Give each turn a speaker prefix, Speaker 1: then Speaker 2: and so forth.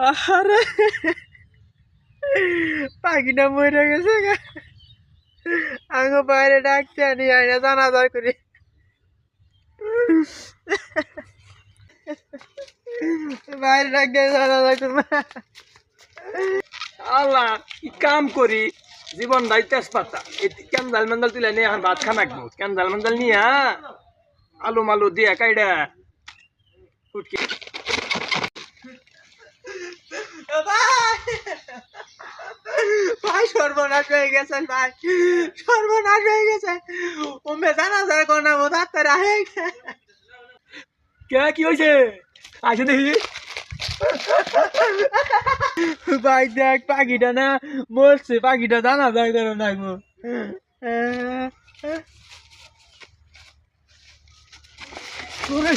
Speaker 1: আরে পাখিটা মরে গেছে গা। আঙ্গো বাইরে ডাকতে আনি আইনা জানাজা করি। বাইরে ডাকতে জানাজা করবো।
Speaker 2: আল্লাহ কি কাম করি জীবন দাই তেজপাতা ক্যান্দাল মেন্দাল তুলে নিয়ে এখন ভাত খা নাকবো ক্যান্দাল মেন্দাল নিয়ে আলু মালু দিয়ে কাইডা ফুটকি
Speaker 1: ভাই সর্বনাশ হয়ে গেছে ভাই, সর্বনাশ হয়ে গেছে। ওমে জানাজা কোনা মো ডাক্তার আহে।
Speaker 2: কে কি হয়েছে আসে দেখি
Speaker 1: ভাই দেখ পাখিটা না মরছে, পাখিটা জানাজা করে নাকবো।
Speaker 2: ওরে